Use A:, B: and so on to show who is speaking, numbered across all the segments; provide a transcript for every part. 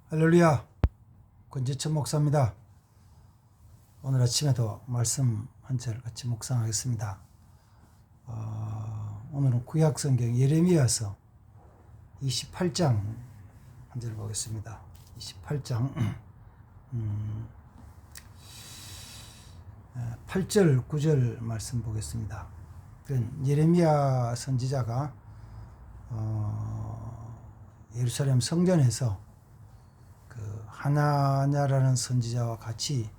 A: 할렐루야, 권지천 목사입니다. 오늘 아침에도 말씀 한 절 같이 묵상하겠습니다. 오늘은 구약성경 예레미야서 28장 한 절 보겠습니다. 28장 8절 9절 말씀 보겠습니다. 예레미야 선지자가 예루살렘 성전에서 하나냐라는 선지자와 같이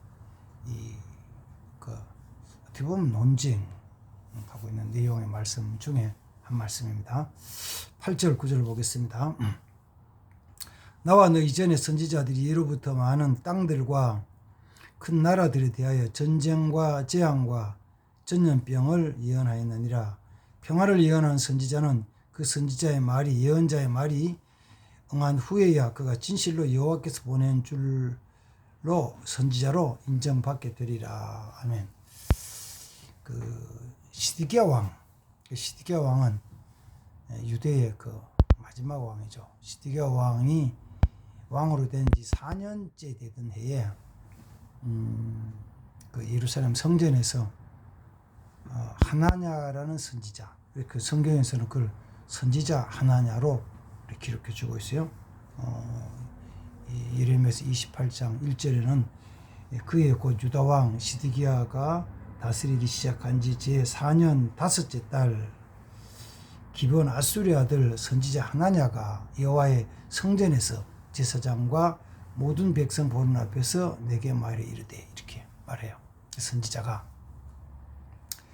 A: 어떻게 보면 논쟁하고 있는 내용의 말씀 중에 한 말씀입니다. 8절 9절 보겠습니다. 나와 너 이전의 선지자들이 예로부터 많은 땅들과 큰 나라들에 대하여 전쟁과 재앙과 전염병을 예언하였느니라. 평화를 예언한 선지자는 그 선지자의 말이 예언자의 말이 응한 후에야 그가 진실로 여호와께서 보낸 줄로 선지자로 인정받게 되리라. 아멘. 시드기야 왕은 유대의 마지막 왕이죠. 시드기야 왕이 왕으로 된 지 4년째 되던 해에 예루살렘 성전에서 하나냐라는 선지자, 그 성경에서는 그걸 선지자 하나냐로 기록해 주고 있어요. 예레미야서 28장 1절에는 그의 곧 유다 왕 시드기야가 다스리기 시작한 지 제 4년 다섯째 달 기브온 아수리 아들 선지자 하나냐가 여호와의 성전에서 제사장과 모든 백성 보는 앞에서 내게 말해 이르되, 이렇게 말해요. 선지자가,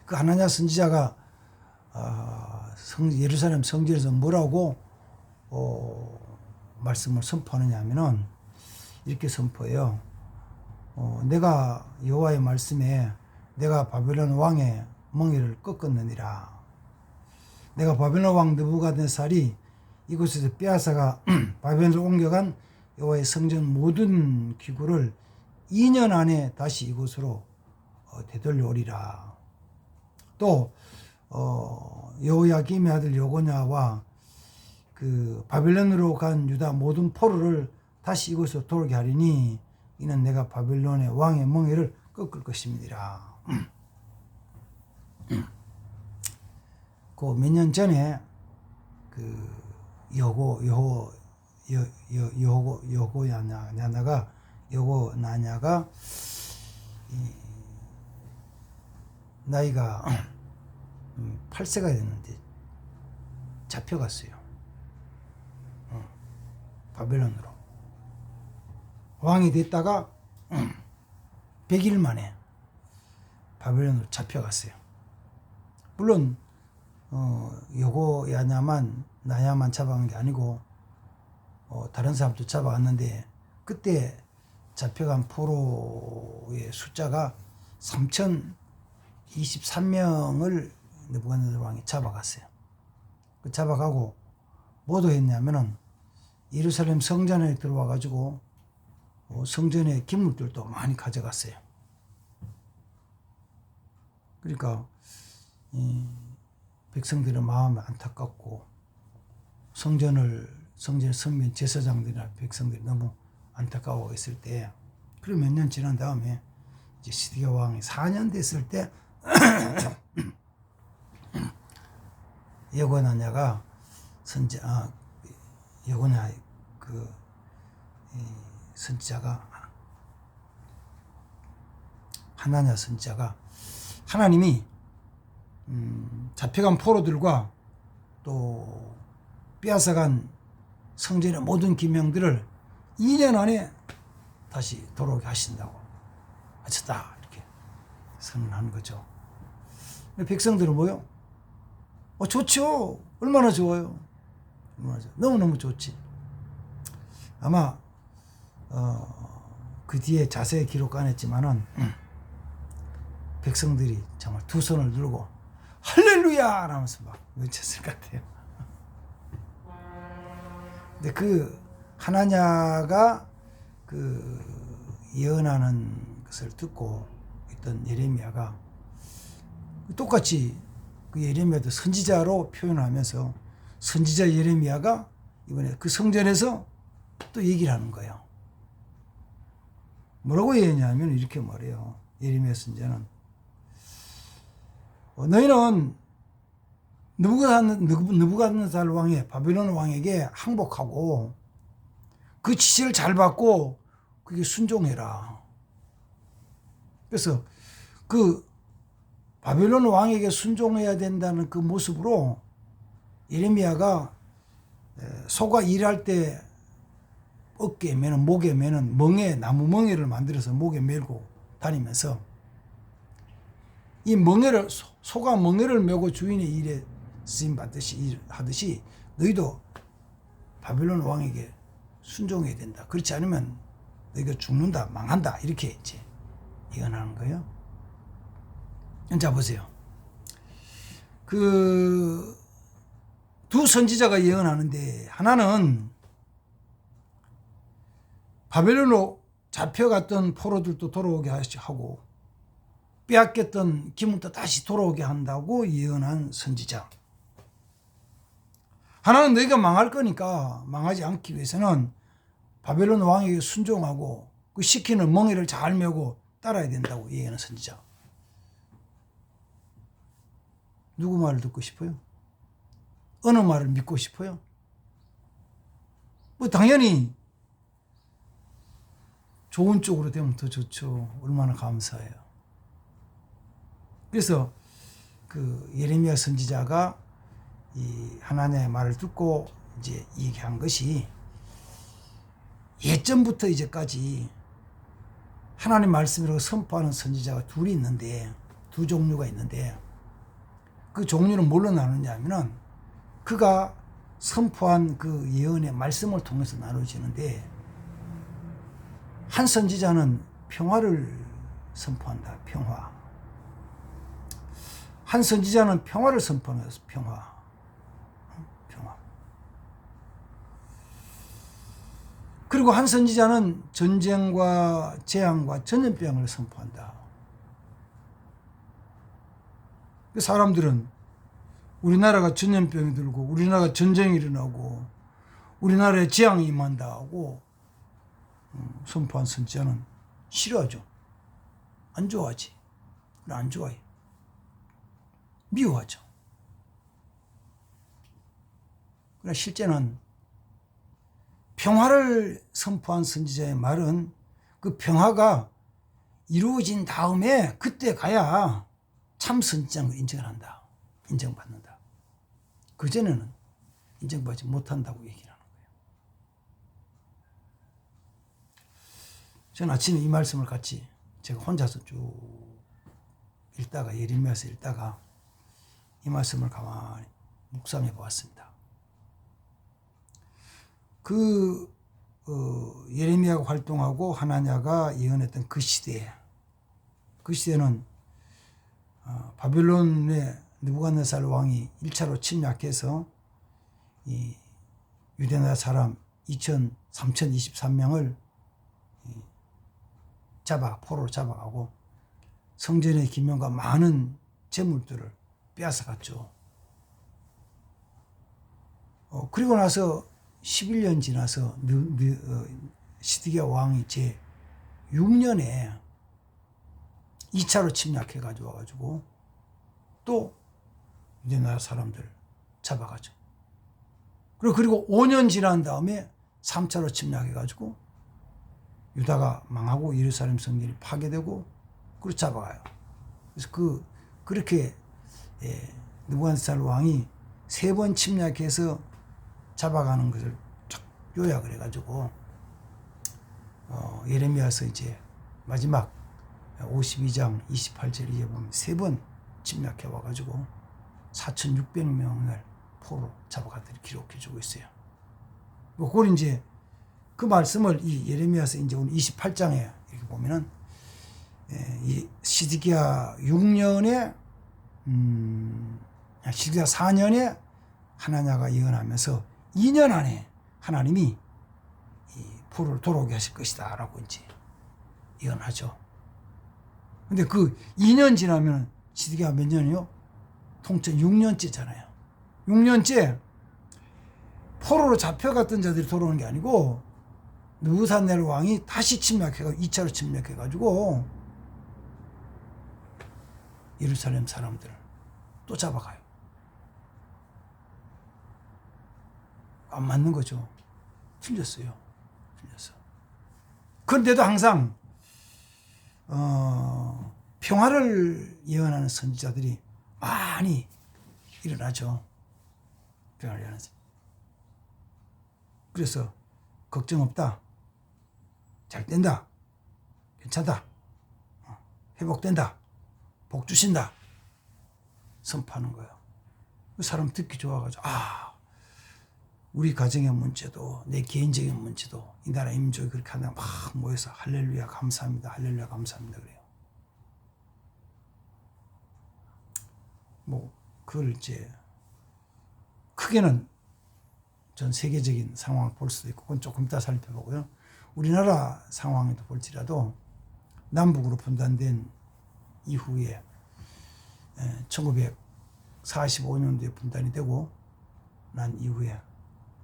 A: 그 하나냐 선지자가 예루살렘 성전에서 뭐라고 말씀을 선포하느냐 하면은 이렇게 선포해요. 내가 여호와의 말씀에 내가 바벨론 왕의 멍에를 꺾었느니라. 내가 바벨론 왕 느부갓네살이 이곳에서 빼앗아가 바벨론으로 옮겨간 여호와의 성전 모든 기구를 2년 안에 다시 이곳으로 되돌려오리라. 또 여호야김의 아들 여고냐와 바벨론으로 간 유다 모든 포로를 다시 이곳으로 돌아오게 하리니 이는 내가 바벨론의 왕의 멍에를 꺾을 것입니다. 몇 년 전에 여고나냐가 나이가 8세가 됐는데 잡혀갔어요. 바벨론으로 왕이 됐다가 100일 만에 바벨론으로 잡혀갔어요. 물론 나야만 잡아간 게 아니고 다른 사람도 잡아갔는데 그때 잡혀간 포로의 숫자가 3023명을 느부갓네살 왕이 잡아갔어요. 잡아가고 뭐도 했냐면은 예루살렘 성전에 들어와 가지고 성전의 기물들도 많이 가져갔어요. 그러니까 백성들의 마음이 안타깝고 성전의 성민 제사장들이나 백성들이 너무 안타까워 있을 때, 그리고 몇 년 지난 다음에 이제 시드기야 왕이 4년 됐을 때 여고나냐가 선지자가 하나냐 선지자가 하나님이 잡혀간 포로들과 또 빼앗아간 성전의 모든 기명들을 2년 안에 다시 돌아오게 하신다고 하셨다, 이렇게 선언한 거죠. 백성들은 뭐요? 좋죠. 얼마나 좋아요. 너무너무 좋지. 아마 그 뒤에 자세히 기록 안 했지만은 백성들이 정말 두 손을 들고 할렐루야 라면서 막 외쳤을 것 같아요. 근데 하나냐가 예언하는 것을 듣고 있던 예레미야가 똑같이 예레미야도 선지자로 표현하면서 선지자 예레미야가 이번에 그 성전에서 또 얘기를 하는 거예요. 뭐라고 예언하냐면 이렇게 말해요. 예레미야 선지자는 너희는 느부갓네살 왕의 바벨론 왕에게 항복하고 그 지시를 잘 받고 그게 순종해라. 그래서 그 바벨론 왕에게 순종해야 된다는 그 모습으로 예레미야가 소가 일할 때 어깨에 매는 목에 매는 멍에 나무 멍에를 만들어서 목에 메고 다니면서 이 멍에를 소가 멍에를 메고 주인의 일에 쓰임 받듯이 하듯이 너희도 바벨론 왕에게 순종해야 된다. 그렇지 않으면 너희가 죽는다, 망한다 이렇게 이제 예언하는 거예요. 자 보세요. 그 두 선지자가 예언하는데 하나는 바벨론으로 잡혀갔던 포로들도 돌아오게 하고 빼앗겼던 기물도 다시 돌아오게 한다고 예언한 선지자. 하나는 너희가 망할 거니까 망하지 않기 위해서는 바벨론 왕에게 순종하고 그 시키는 멍에를 잘 메고 따라야 된다고 예언한 선지자. 누구 말을 듣고 싶어요? 어느 말을 믿고 싶어요? 뭐 당연히 좋은 쪽으로 되면 더 좋죠. 얼마나 감사해요. 그래서 그 예레미야 선지자가 이 하나님의 말을 듣고 이제 얘기한 것이 예전부터 이제까지 하나님 말씀이라고 선포하는 선지자가 두 종류가 있는데 그 종류는 뭘로 나누냐 하면은 그가 선포한 그 예언의 말씀을 통해서 나눠지는데 한 선지자는 평화를 선포한다. 평화. 한 선지자는 평화를 선포하는 평화. 그리고 한 선지자는 전쟁과 재앙과 전염병을 선포한다. 사람들은 우리나라가 전염병이 들고 우리나라가 전쟁이 일어나고 우리나라에 재앙이 임한다 하고 선포한 선지자는 싫어하죠. 안 좋아하지. 안 좋아해. 미워하죠. 그러나 실제는 평화를 선포한 선지자의 말은 그 평화가 이루어진 다음에 그때 가야 참 선지자인 걸 인정을 한다. 인정받는다. 그전에는 인정받지 못한다고 얘기를 하는 거예요. 저는 아침에 이 말씀을 같이 제가 혼자서 쭉 읽다가 예레미야서 읽다가 이 말씀을 가만히 묵상해 보았습니다. 예레미야가 활동하고 하나냐가 예언했던 그 시대는 바벨론의 느부갓네살 왕이 1차로 침략해서 이 유대나라 사람 3023명을 포로로 잡아가고 성전의 기명과 많은 재물들을 빼앗아갔죠. 그리고 나서 11년 지나서 시드기야 왕이 제 6년에 2차로 침략해 가지고 또 유대나라 사람들 잡아가죠. 그리고 5년 지난 다음에 3차로 침략해 가지고 유다가 망하고 예루살렘 성전이 파괴되고 그리고 잡아가요. 그래서 그렇게 느부갓네살 왕이 3번 침략해서 잡아가는 것을 쫙 요약을 해가지고 예레미야서 이제 마지막 52장 28절에 보면 3번 침략해 와가지고 4,600명을 포로 잡아가도록 기록해주고 있어요. 그걸 이제 그 말씀을 이 예레미야서 이제 오늘 28장에 이렇게 보면은 이 시드기야 6년에 시드기야 4년에 하나냐가 예언하면서 2년 안에 하나님이 이 포로를 돌아오게 하실 것이다 라고 이제 예언하죠. 근데 그 2년 지나면 시드기야 몇 년이요? 통째 6년째잖아요. 6년째 포로로 잡혀갔던 자들이 돌아오는 게 아니고 느부갓네살 왕이 다시 침략해가지고 2차로 침략해가지고 예루살렘 사람들을 또 잡아가요. 안 맞는 거죠. 틀렸어요. 틀렸어. 그런데도 항상 평화를 예언하는 선지자들이 많이 일어나죠. 평화를 예언하는 선지자. 그래서 걱정 없다. 잘 된다. 괜찮다. 회복된다. 복 주신다. 선포하는 거예요. 그 사람 듣기 좋아가지고 우리 가정의 문제도 내 개인적인 문제도 이 나라 민족이 그렇게 하다가 막 모여서 할렐루야 감사합니다. 할렐루야 감사합니다. 그래요. 뭐 그걸 이제 크게는 전 세계적인 상황을 볼 수도 있고 그건 조금 이따 살펴보고요. 우리나라 상황에도 볼지라도 남북으로 분단된 이후에 1945년도에 분단이 되고 난 이후에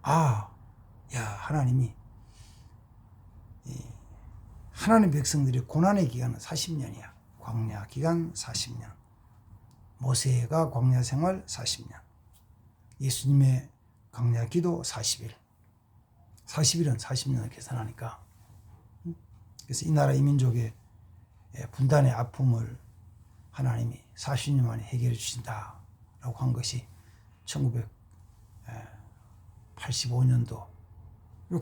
A: 하나님이 하나님 백성들의 고난의 기간은 40년이야. 광야 기간 40년. 모세가 광야 생활 40년. 예수님의 광야 기도 40일. 40일은 40년을 계산하니까. 그래서 이 나라 이 민족의 분단의 아픔을 하나님이 40년 만에 해결해 주신다라고 한 것이 1985년도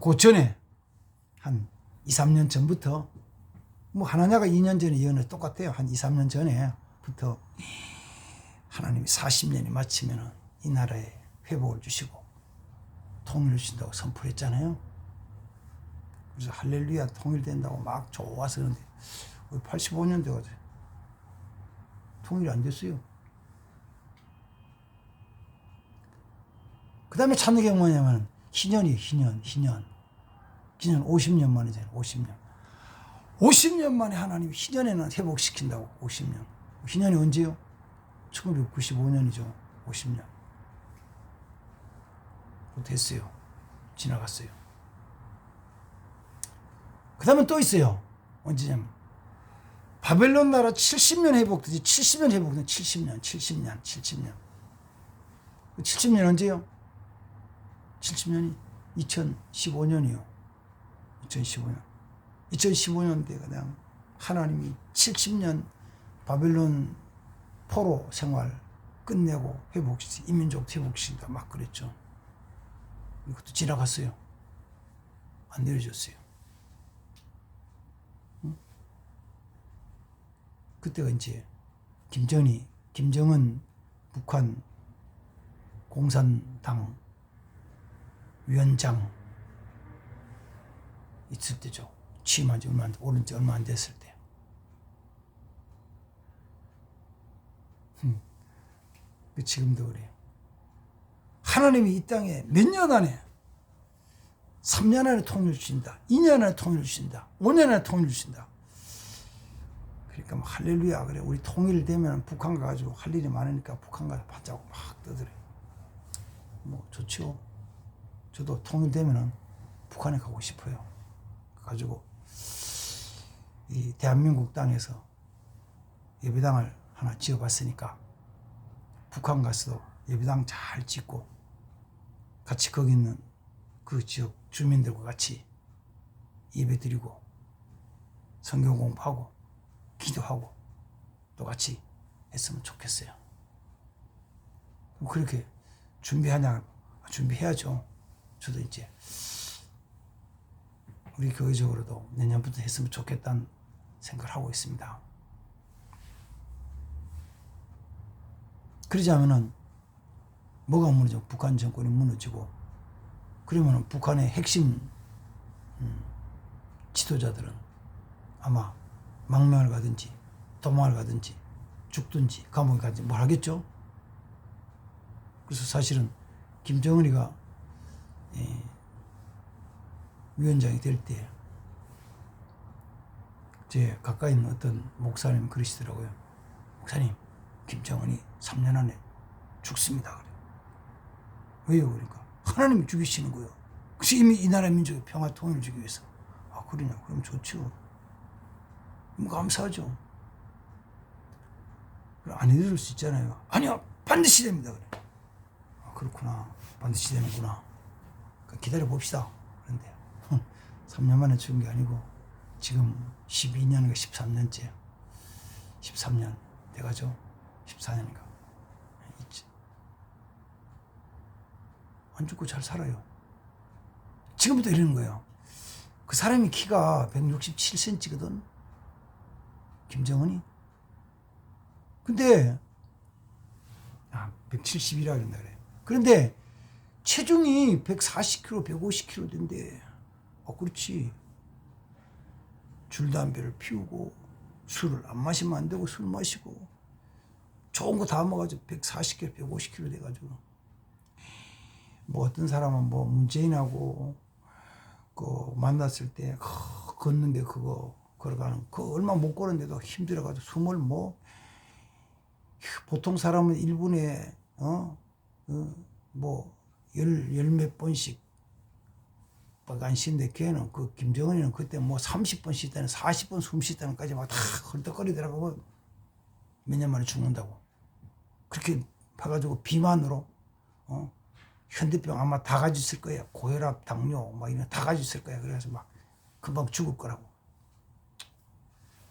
A: 그 전에 한 2, 3년 전부터 뭐 하나냐가 2년 전에 예언을 똑같아요. 한 2, 3년 전에부터 하나님이 40년이 마치면은 이 나라에 회복을 주시고 통일을 주신다고 선포를 했잖아요. 그래서 할렐루야 통일된다고 막 좋아서 그런데 85년 돼가지고 통일이 안 됐어요. 그 다음에 찾는 게 뭐냐면 희년이에요. 희년 50년 만이잖아요. 50년 만에 하나님이 희년에는 회복시킨다고. 50년. 희년이 언제요? 1995년이죠. 50년. 됐어요. 지나갔어요. 그 다음에 또 있어요. 언제냐면 바벨론 나라 70년 회복되지. 70년 회복된 70년. 70년 언제요? 70년이 2015년이요. 2015년대가 그냥 하나님이 70년 바벨론 포로 생활 끝내고 회복시키 이민족 회복시킨다 막 그랬죠. 이것도 지나갔어요. 안 내려졌어요. 그때가 이제 김정은 북한 공산당 위원장 있을 때죠. 취임한 지 얼마 안 됐을 때. 지금도 그래요. 하나님이 이 땅에 몇 년 안에 3년 안에 통일을 주신다. 2년 안에 통일을 주신다. 5년 안에 통일을 주신다. 그러니까 뭐 할렐루야 그래. 우리 통일되면 북한 가가지고 할 일이 많으니까 북한 가서 받자고 막 떠들어요. 뭐 좋죠. 저도 통일되면은 북한에 가고 싶어요. 가지고 이 대한민국 땅에서 예배당을 하나 지어봤으니까 북한 가서도 예배당 잘 짓고 같이 거기 있는 그 지역 주민들과 같이 예배 드리고 성경 공부하고 기도하고 또 같이 했으면 좋겠어요. 그렇게 준비해야죠. 저도 이제 우리 교회적으로도 내년부터 했으면 좋겠다는 생각을 하고 있습니다. 그러지 않으면은 뭐가 무너져? 북한 정권이 무너지고 그러면은 북한의 핵심 지도자들은 아마 망명을 가든지 도망을 가든지 죽든지 감옥에 가든지 뭘 하겠죠? 그래서 사실은 김정은이가 위원장이 될 때 제 가까이 있는 어떤 목사님 그러시더라고요. 목사님, 김정은이 3년 안에 죽습니다. 그래요. 왜요? 그러니까 하나님이 죽이시는 거예요. 그래서 이미 이 나라 민족의 평화 통일을 주기 위해서 그러냐? 그럼 좋죠. 뭐 감사하죠. 안 해줄 수 있잖아요. 아니요, 반드시 됩니다. 그래. 아, 그렇구나. 반드시 되는구나. 기다려 봅시다. 그런데 3년 만에 죽은 게 아니고 지금 12년인가 13년째. 13년 돼가죠. 14년인가. 안 죽고 잘 살아요. 지금부터 이러는 거예요. 그 사람이 키가 167cm거든. 김정은이. 근데 170이라 그런다 그래. 그런데 체중이 140kg, 150kg 된대. 그렇지. 줄 담배를 피우고 술을 안 마시면 안 되고 술 마시고 좋은 거 다 먹어가지고 140kg, 150kg 돼가지고 뭐 어떤 사람은 뭐 문재인하고 그 만났을 때 걷는 게 그거 걸어가는 그 얼마 못 걸었는데도 힘들어가지고 숨을 뭐 보통 사람은 1분에 뭐 열 몇 번씩 안 쉬는데 걔는 그 김정은이는 그때 뭐 30번 쉬다는 40번 숨 쉬다는까지 막 다 헐떡거리더라고. 몇 년 만에 죽는다고. 그렇게 봐가지고 비만으로 현대병 아마 다 가지고 있을 거야. 고혈압, 당뇨 막 이런 다 가지고 있을 거야. 그래서 막 금방 죽을 거라고.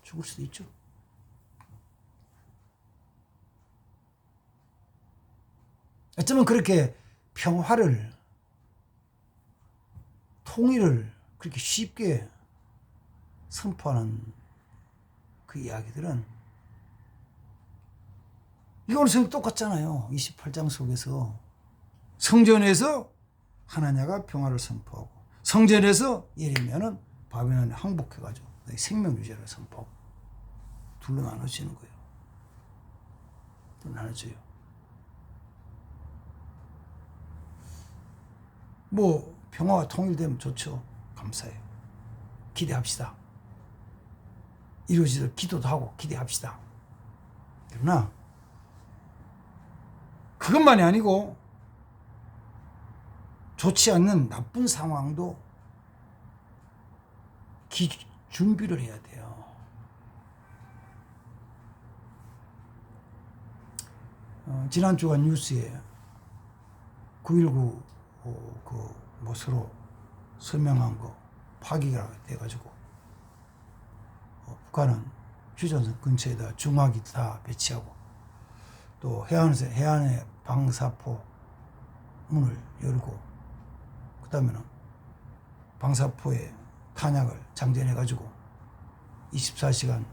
A: 죽을 수도 있죠. 어쩌면 그렇게 평화를 통일을 그렇게 쉽게 선포하는 그 이야기들은 이거는 성 똑같잖아요. 28장 속에서 성전에서 하나냐가 평화를 선포하고 성전에서 예레미야는 바벨론에 항복해가지고 생명 유지를 선포하고 둘로 나눠지는 거예요. 또 나눠져요. 뭐 평화가 통일되면 좋죠. 감사해요. 기대합시다. 이루어지도록 기도도 하고 기대합시다. 그러나 그것만이 아니고 좋지 않는 나쁜 상황도 준비를 해야 돼요. 지난주가 뉴스에 9.19 뭐 서로 서명한 거 파기가 돼가지고 북한은 휴전선 근처에다 중화기 다 배치하고 또 해안에 방사포 문을 열고 그 다음에는 방사포에 탄약을 장전해가지고 24시간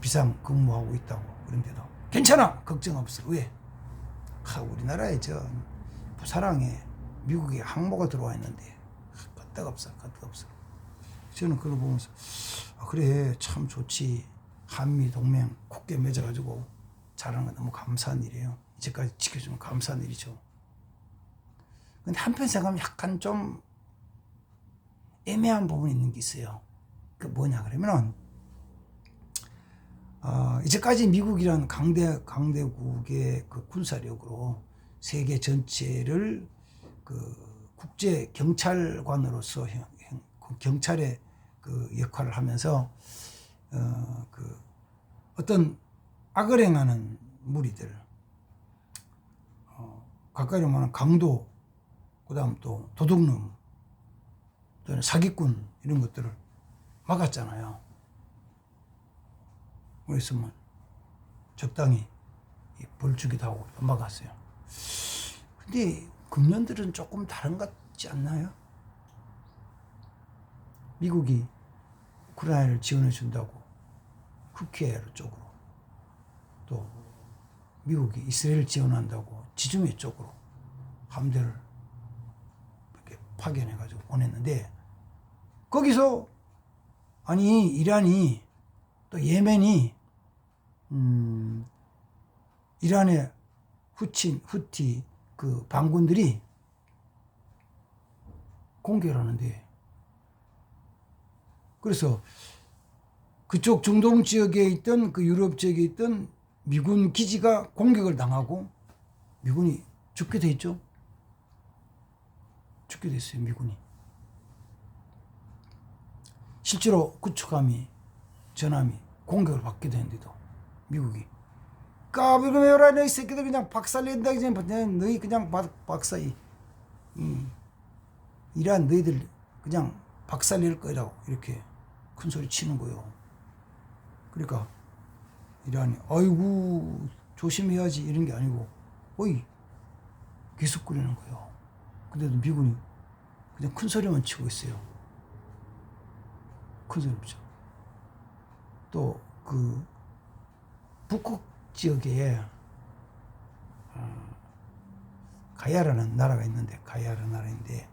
A: 비상 근무하고 있다고. 그런데도 괜찮아, 걱정 없어. 왜? 우리나라에 저 부사랑에 미국의 항모가 들어와 있는데 끄떡없어. 저는 그걸 보면서 그래 참 좋지. 한미 동맹 굳게 맺어가지고 잘하는 건 너무 감사한 일이에요. 이제까지 지켜주면 감사한 일이죠. 근데 한편 생각하면 약간 좀 애매한 부분이 있는 게 있어요. 그 뭐냐 그러면은 이제까지 미국이란 강대국의 그 군사력으로 세계 전체를 그 국제 경찰관으로서 경찰의 그 역할을 하면서 그 어떤 악을 행하는 무리들, 가까이로 말하면 강도, 그다음 또 도둑놈, 또는 사기꾼 이런 것들을 막았잖아요. 그래서 뭐 적당히 벌 주기도 하고 막았어요. 근데 금년들은 조금 다른 것 같지 않나요? 미국이 우크라이나를 지원해 준다고 국회 쪽으로, 또 미국이 이스라엘 지원한다고 지중해 쪽으로 함대를 이렇게 파견해 가지고 보냈는데, 거기서 아니 이란이 또 예멘이 이란의 후티 그 반군들이 공격을 하는데, 그래서 그쪽 중동 지역에 있던 그 유럽 지역에 있던 미군 기지가 공격을 당하고 미군이 죽게 돼 있죠. 죽게 됐어요, 미군이. 실제로 구축함이 전함이 공격을 받기도 했는데도 미국이 까불고 매워라 너희 새끼들 그냥 박살낸다 그냥 너희 그냥 박사 이란 너희들 그냥 박살낼 거라고 이렇게 큰 소리 치는 거예요. 그러니까 이란이 아이고 조심해야지 이런 게 아니고 어이 계속 그러는 거예요. 근데도 미군이 그냥 큰 소리만 치고 있어요. 큰 소리 치고. 또 그 북극 지역에 가야라는 나라가 있는데 가야라는 나라인데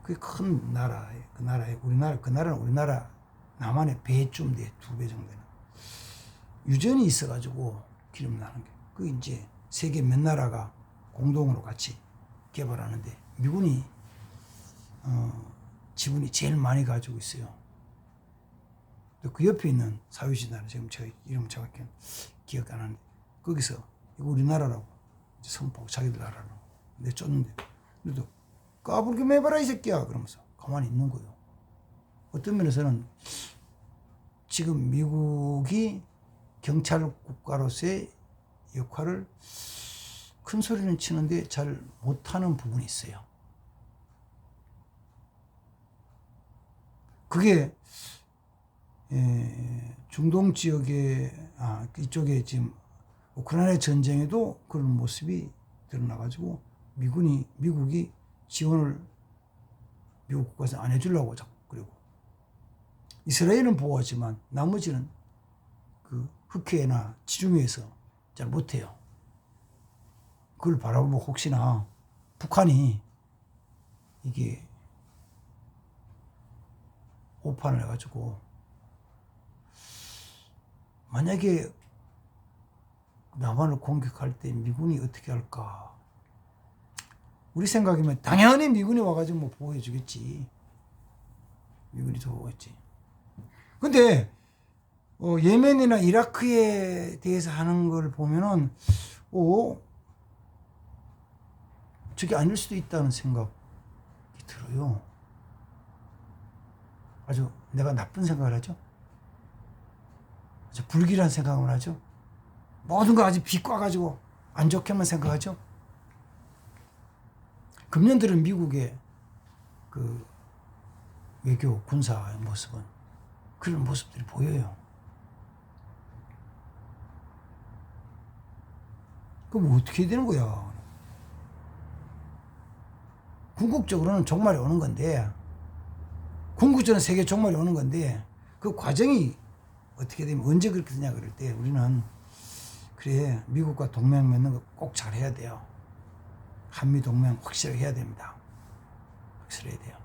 A: 그게 큰 나라예요. 그 나라에 그 나라는 우리나라 남한의 배쯤 돼 2배 정도 되는 유전이 있어가지고 기름 나는 게 그 이제 세계 몇 나라가 공동으로 같이 개발하는데 미군이 지분이 제일 많이 가지고 있어요. 그 옆에 있는 사유지 나라 지금 제가 이름 정확히 기억 안 하는데 거기서 이거 우리나라라고 선포하고 자기들 나라라고 내쫓는데 그래도 까불게 매봐라 이 새끼야 그러면서 가만히 있는 거예요. 어떤 면에서는 지금 미국이 경찰 국가로서의 역할을 큰 소리는 치는데 잘 못하는 부분이 있어요. 그게 중동 지역에 이쪽에 지금 우크라이나 전쟁에도 그런 모습이 드러나가지고 미국이 지원을 미국 국가에서 안 해주려고 자꾸 그러고 이스라엘은 보호하지만 나머지는 그 흑해나 지중해에서 잘 못해요. 그걸 바라보고 혹시나 북한이 이게 오판을 해가지고 만약에 남한을 공격할 때 미군이 어떻게 할까? 우리 생각이면 당연히 미군이 와가지고 뭐 보호해 주겠지. 미군이 보호했지. 근데 예멘이나 이라크에 대해서 하는 걸 보면은 저게 아닐 수도 있다는 생각이 들어요. 아주 내가 나쁜 생각을 하죠. 아주 불길한 생각을 하죠. 모든 거 아주 비꼬아가지고 안 좋게만 생각하죠. 금년 들은 미국의 그 외교 군사의 모습은 그런 모습들이 보여요. 그럼 어떻게 해야 되는 거야? 궁극적으로는 종말이 오는 건데, 궁극적으로는 세계 종말이 오는 건데, 그 과정이 어떻게 되면 언제 그렇게 되냐 그럴 때 우리는 그래 미국과 동맹 맺는 거 꼭 잘해야 돼요. 한미 동맹 확실하게 해야 됩니다. 확실해야 돼요.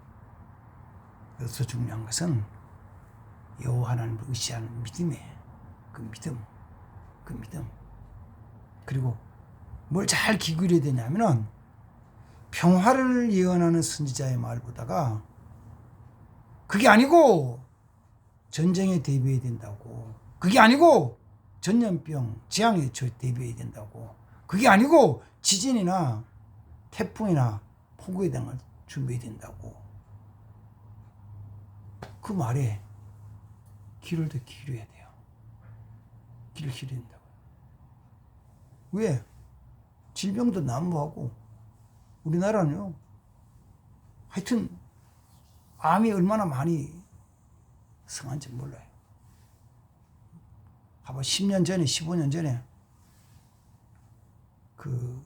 A: 그래서 중요한 것은 여호와 하나님을 의지하는 믿음이에요. 그 믿음. 그리고 뭘 잘 기울여야 되냐면은 평화를 예언하는 선지자의 말보다가 그게 아니고 전쟁에 대비해야 된다고. 그게 아니고 전염병, 재앙에 대비해야 된다고. 그게 아니고 지진이나 태풍이나 폭우에 대한 걸 준비해야 된다고. 그 말에 귀를 더 기울여야 돼요. 귀를 기울여야 된다고. 왜? 질병도 난무하고 우리나라는요. 하여튼 암이 얼마나 많이 성한지 몰라요. 봐봐 10년 전에 15년 전에 그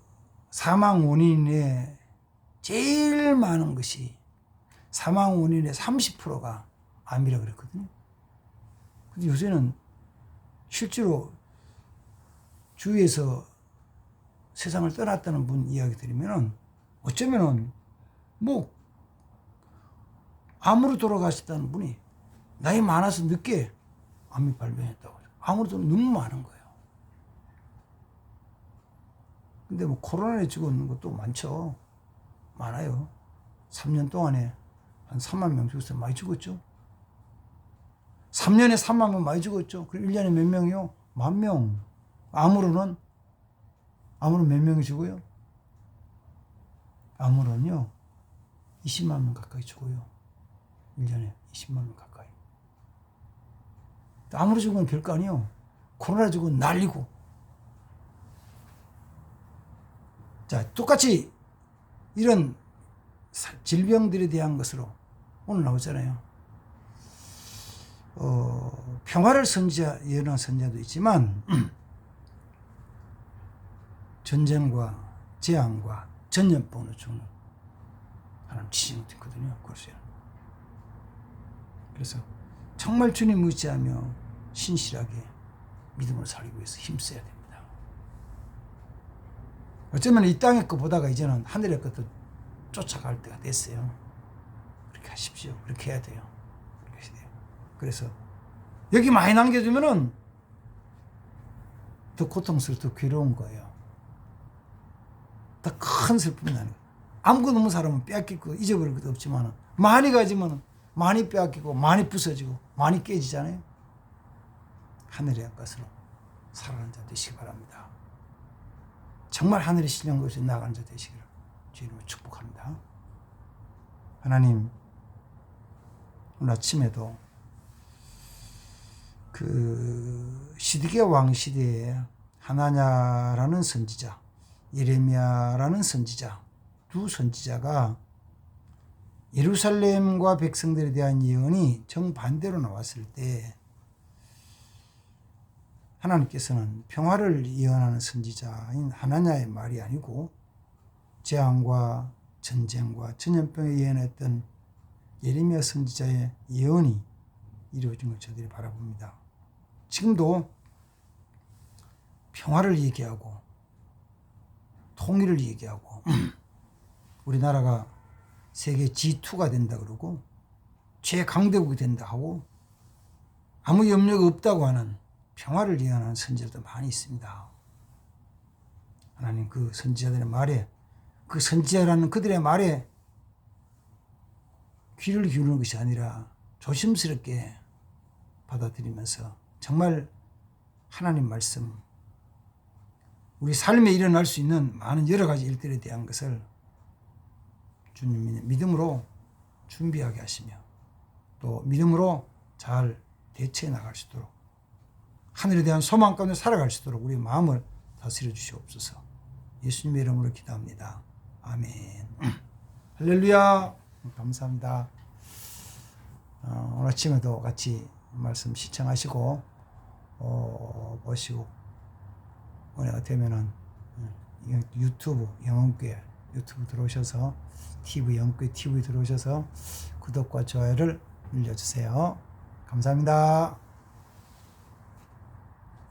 A: 사망 원인에 제일 많은 것이 사망 원인의 30%가 암이라 그랬거든요. 근데 요새는 실제로 주위에서 세상을 떠났다는 분 이야기 들으면은 어쩌면은 뭐 암으로 돌아가셨다는 분이 나이 많아서 늦게 암이 발병했다고. 암으로 너무 많은 거예요. 근데 뭐 코로나에 죽었는 것도 많죠. 많아요. 3년 동안에 한 3만 명 죽었어요. 많이 죽었죠. 3년에 3만 명 많이 죽었죠. 그럼 1년에 몇 명이요? 10,000명. 암으로는 몇 명이 죽어요? 암으로는요 20만 명 가까이 죽어요. 1년에 20만 명 가까이. 아무리 죽으면 별거 아니에요. 코로나 죽으면 난리고. 자, 똑같이 이런 질병들에 대한 것으로 오늘 나오잖아요. 평화를 예언한 선지자도 있지만 전쟁과 재앙과 전염병으로 죽는 하나님 지지 못했거든요. 그래서 정말 주님 의지하며 신실하게 믿음으로 살기 위해서 힘써야 됩니다. 어쩌면 이 땅의 것 보다가 이제는 하늘의 것도 쫓아갈 때가 됐어요. 그렇게 하십시오. 그렇게 해야 돼요. 그렇게 해야 돼요. 그래서 여기 많이 남겨두면은 더 고통스럽고 더 괴로운 거예요. 더 큰 슬픔이 나는 거예요. 아무것도 없는 사람은 빼앗기고 잊어버릴 것도 없지만 많이 가지면 많이 빼앗기고 많이 부서지고 많이 깨지잖아요. 하늘의 것으로 살아가는 자 되시기 바랍니다. 정말 하늘의 신령 것이 나가는 자 되시기를 주님으로 축복합니다. 하나님, 오늘 아침에도 그 시드기야 왕 시대에 하나냐라는 선지자, 예레미야라는 선지자, 두 선지자가 예루살렘과 백성들에 대한 예언이 정반대로 나왔을 때 하나님께서는 평화를 예언하는 선지자인 하나냐의 말이 아니고 재앙과 전쟁과 전염병에 예언했던 예레미야 선지자의 예언이 이루어진 걸 저들이 바라봅니다. 지금도 평화를 얘기하고 통일을 얘기하고 우리나라가 세계 G2가 된다 그러고 최강대국이 된다 하고 아무 염려가 없다고 하는 평화를 예언하는 선지자도 많이 있습니다. 하나님, 그 선지자들의 말에, 그 선지자라는 그들의 말에 귀를 기울이는 것이 아니라 조심스럽게 받아들이면서 정말 하나님 말씀, 우리 삶에 일어날 수 있는 많은 여러 가지 일들에 대한 것을 주님이 믿음으로 준비하게 하시며 또 믿음으로 잘 대처해 나갈 수 있도록 하늘에 대한 소망 가운데 살아갈 수 있도록 우리 마음을 다스려 주시옵소서. 예수님의 이름으로 기도합니다. 아멘. 할렐루야. 감사합니다. 오늘 아침에도 같이 말씀 시청하시고 보시고 은혜가 되면은 유튜브 영혼교회 유튜브 들어오셔서 영혼교회 TV 들어오셔서 구독과 좋아요를 눌러주세요. 감사합니다.